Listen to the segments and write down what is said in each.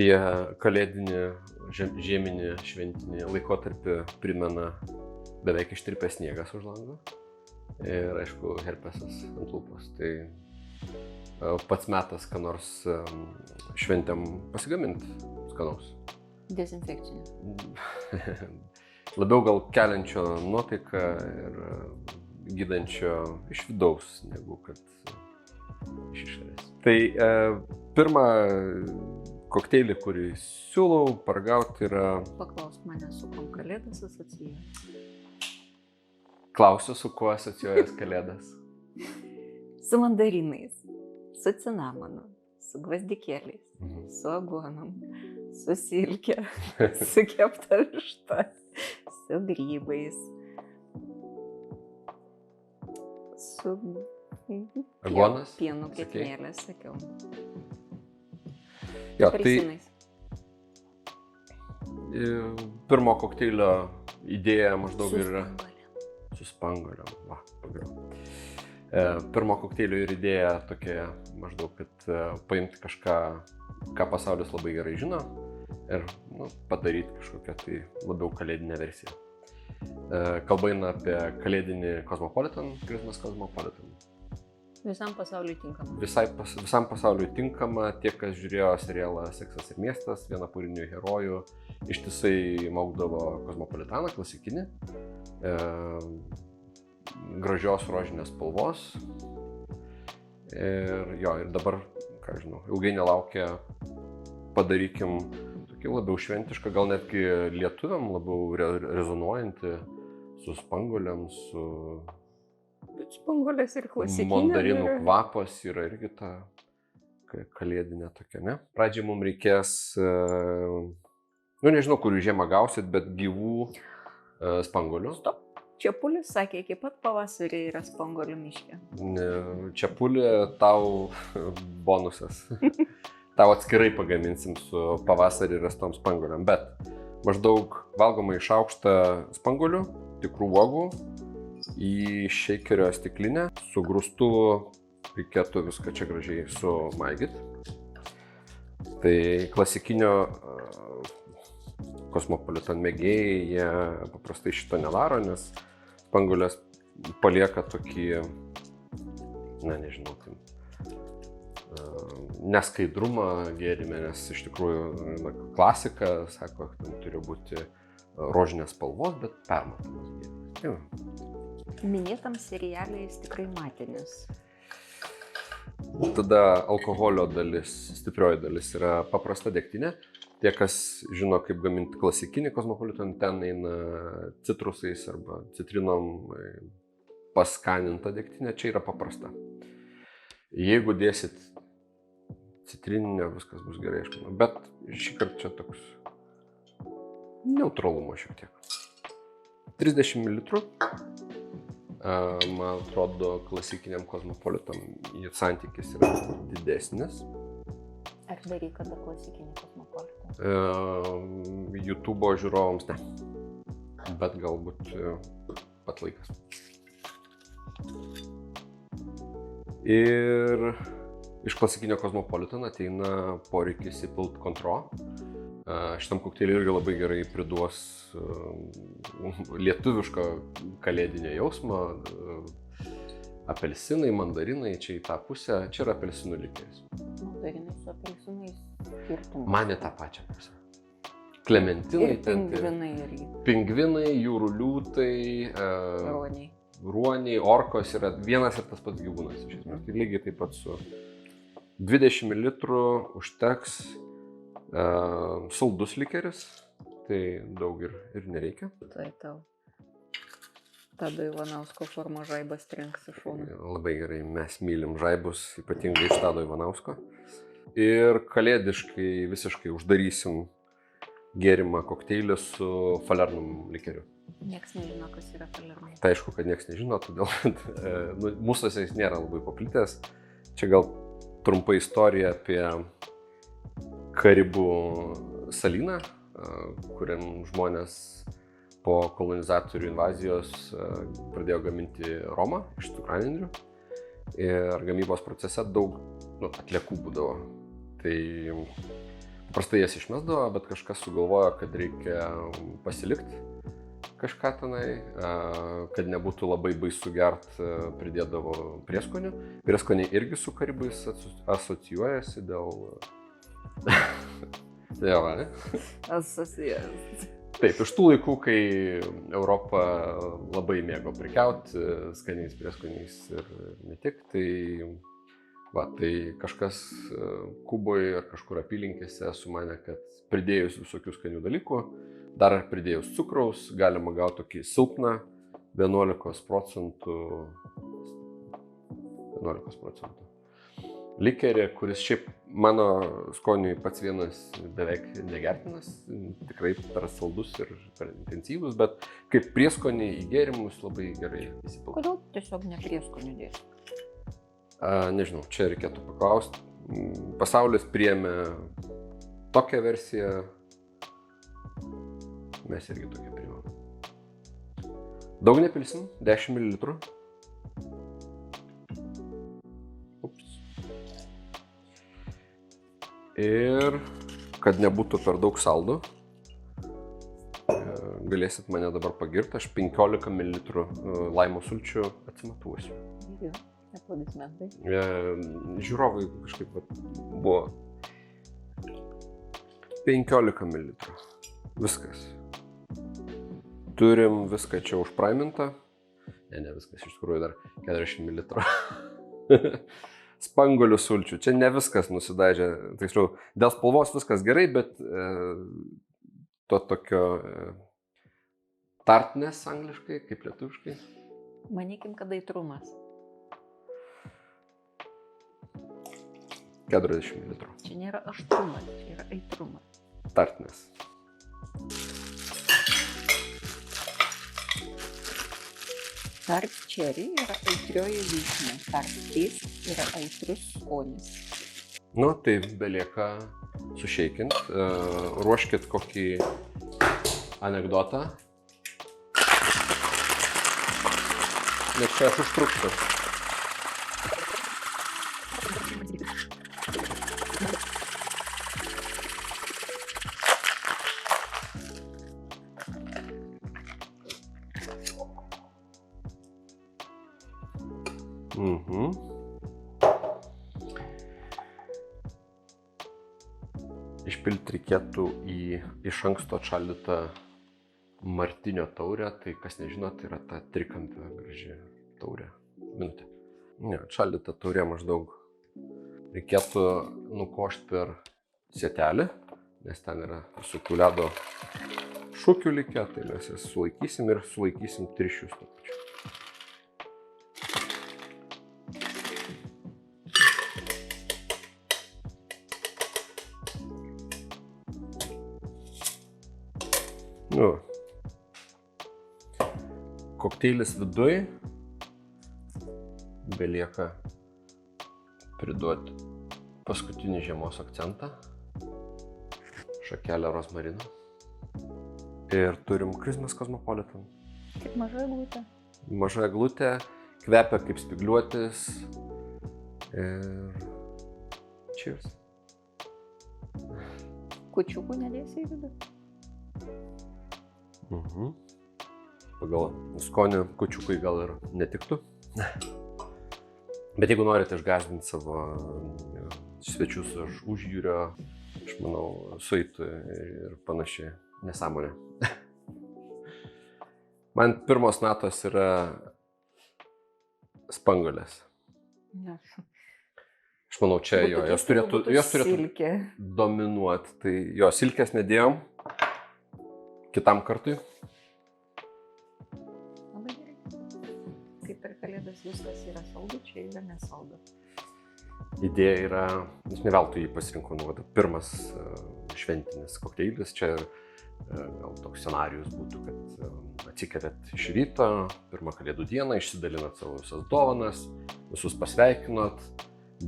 apie kalėdinį, žieminį, šventinį laikotarpį primena beveik ištirpęs sniegas už lango ir, aišku, herpesas ant lūpos. Tai pats metas, ką nors šventėm pasigaminti skanaus. Dezinfekcinė. Labiau gal keliančio nuotaiką ir gydančio iš vidaus, negu kad iš išorės. Tai pirmą kokteilį, kurį siūlau paragauti, yra... Paklausk mane, su kuo kalėdas asocijuoja? Klausiu, su kuo asocijuojas kalėdas? Su mandarinais, su cinamonu, su gvazdikėliais, su aguonom, su silke, su kepta višta, su grybais, su aguonas? Pienu kepinėlė, sakiau. Jo, Prisinais. Tai pirmo kokteilio idėja maždaug yra... Su spanguolėm. Va, pagaliau. Pirmo kokteilio ir idėja tokia maždaug, kad paimti kažką, ką pasaulis labai gerai žino ir padaryti kažkokią tai labiau kalėdinę versiją. Kalba eina apie kalėdinį Cosmopolitan, Christmas Cosmopolitan. Visam pasauliui tinkama. Visam pasauliui tinkama, tie, kas žiūrėjo serialą Seksas ir miestas, vienapūrinių herojų, ištisai maukdavo Cosmopolitaną, klasikinį, gražios rožinės spalvos. Ir dabar, ką žinau, ilgai nelaukia, padarykim tokį labiau šventišką, gal netgi lietuviam labiau rezonuojantį su spanguolėm, su... Bet spanguolės ir klasikinė. Mandarinų kvapas yra irgi ta kalėdinė tokia, ne? Pradžiai mums reikės, nežinau, kur jūs žiemą gausit, bet gyvų spanguolių. Stop. Čepulis sakė, iki pat pavasarį yra spanguolių miške. Čepulį tau bonusas. Tau atskirai pagaminsim su pavasarį rastom spanguoliam, bet maždaug valgoma į šaukštą spanguolių, tikrų uogų, į šeikerio stiklinę, su grūstuvu reikėtų viską čia gražiai sumaigyt. Tai klasikinio Cosmopolitan mėgėjai, jie paprastai šito nedaro, nes spanguolės palieka tokį, nežinau, neskaidrumą gėrime, nes iš tikrųjų klasika sako, kad turi būti rožinės spalvos, bet permatomas gėrimas. Minėtam serialė jis tikrai matinis. Tada alkoholio dalis, stiprioji dalis yra paprasta degtinė. Tie, kas žino, kaip gaminti klasikinį Cosmopolitan, ten eina citrusais arba citrinom paskaninta degtinė, čia yra paprasta. Jeigu dėsit citrininę, viskas bus gerai, aš manau. Bet šį kartą čia toks neutralumo šiek tiek. 30 ml. Man atrodo, klasikiniam Cosmopolitan santykis yra didesnis. Ar daryk kada klasikinį Cosmopolitan? YouTube'o žiūrovams ne, bet galbūt pat laikas. Ir iš klasikinio Cosmopolitan ateina poreikis įpilt Cointreau. Šitam kokteiliui irgi labai gerai priduos lietuviško kalėdinio jausmo. Apelsinai, mandarinai, čia į tą pusę, čia yra apelsinų likėjas. Mandarinai su apelsinais skirtumas. Man į tą pačią pusę. Klementinai, pingvinai irgi. Pingvinai, jūrų liūtai, ruoniai, orkos yra vienas ir tas pats gyvūnas. Iš esmės, tai lygiai taip pat su 20 ml užteks. Saldus likeris, tai daug ir nereikia. Tai tau Tado Ivanausko formo žaibas trenks į šoną. Labai gerai, mes mylim žaibus, ypatingai iš Tado Ivanausko. Ir kalėdiškai visiškai uždarysim gėrimą kokteilį su falernum likeriu. Niekas nežino, kas yra falernum. Tai aišku, kad niekas nežino, todėl mūsuose jis nėra labai paplitęs. Čia gal trumpa istorija apie Karibų salyną, kuriam žmonės po kolonizatorių invazijos pradėjo gaminti romą iš cukranendrių ir gamybos procese daug atliekų būdavo. Tai Paprastai jas išmesdavo, bet kažkas sugalvojo, kad reikia pasilikti kažką tenai, kad nebūtų labai baisu gert, pridėdavo prieskonių. Prieskoniai irgi su karibais asocijuojasi dėl... Tai va, ne? Asocijuojasi. Taip, iš tų laikų, kai Europa labai mėgo prekiauti skaniais prieskoniais ir ne tik, tai kažkas Kuboje ar kažkur apylinkėse sumanė, kad pridėjus visokių skanių dalykų, dar pridėjus cukraus, galima gauti tokį silpną 11% likerį, kuris šiaip mano skoniui pats vienas beveik negertinas, tikrai per saldus ir per intensyvus, bet kaip prieskoniai į gėrimus labai gerai įsipildo. Kodėl tiesiog ne prieskonių dėsi? Nežinau, čia reikėtų paklausti. Pasaulis priėmė tokią versiją, mes irgi tokią priėmėm. Daug nepilsim, 10 ml. Ir kad nebūtų per daug saldų, galėsit mane dabar pagirti, aš 15 ml laimo sulčių atsimatuosiu. Aplodismentai. Žiūrovai kažkaip buvo 15 ml. Viskas. Turim viską čia užpraimintą. Ne viskas, iš tikrųjų dar 40 ml. Spanguolių sulčių. Čia ne viskas nusidažė. Tiksliau, dėl spalvos viskas gerai, bet to tokio tartnės angliškai, kaip lietuviškai. Manykim, kad aitrumas. 40 ml. Čia nėra aštrumas, čia yra aitrumas. Tartnės. Tart cherry yra aitrioji vyšnia, tart taste yra aitrus skonis. Nu, tai belieka sušeikint. Ruoškit kokį anekdotą. Nes čia aš užtruksiu. Išpilti reikėtų į iš anksto atšaldytą martinio taurę, tai kas nežino, tai yra ta trikampė graži taurė. Minutė. Ne, atšaldyta taurė maždaug reikėtų nukošti per sietelį, nes ten yra visokių ledo šukių likę, tai mes jas sulaikysim ir sulaikysim trišius tuo pačiu. Nu, kokteilis viduj, belieka priduoti paskutinį žiemos akcentą, šakelę rozmarino ir turim Christmas Cosmopolitan. Kaip maža eglutė. Maža eglutė, kvepia kaip spygliuotis ir cheers. Kūčiukų nedėsi į vidų? Pagal skonį kūčiukai gal ir netiktų. Bet jeigu norite išgąsdinti savo svečius iš užjūrio, aš manau, sueitų ir panašiai nesąmonė. Man pirmos natos yra spanguolės. Aš manau, čia jos turėtų dominuoti. Tai jo, silkės nedėjom. Kitam kartui. Labai gerai. Kaip per kalėdas viskas yra saldu, čia yra nesaldu. Idėja yra, aš ne veltui jį pasirinkau, pirmas šventinis kokteilis. Čia gal toks scenarijus būtų, kad atsikeliat iš ryto, pirmą kalėdų dieną, išsidalinat savo visas dovanas, visus pasveikinot,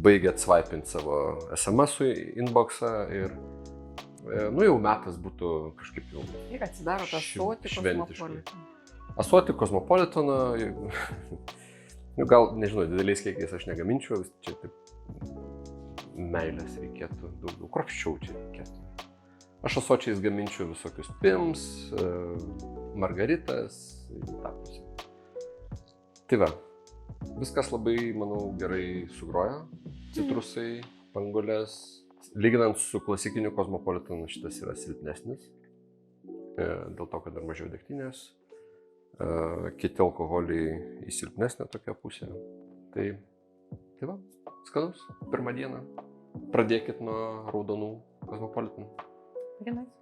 baigėt swipinti savo SMS-ų inboxą ir nu jau metas būtų kažkaip jau ir atsidaro tą ąsotį Cosmopolitan. Ąsotį Cosmopolitaną, gal, nežinau, dideliais kiekiais aš negaminčiau, čia taip meilės reikėtų daugiau, kruopščiau čia reikėtų. Aš ąsočiais gaminčiau visokius pims, margaritas, į tą pusę. Tai va, viskas labai, manau, gerai sugroja. Citrusai, pangolės. Lyginant su klasikiniu Cosmopolitanu šitas yra silpnesnis. Dėl to, kad dar mažiau degtinės. Kiti alkoholiai į silpnesnę tokią pusę. Tai va, skanus, pirmą dieną. Pradėkit nuo raudonų Cosmopolitan. Very nice.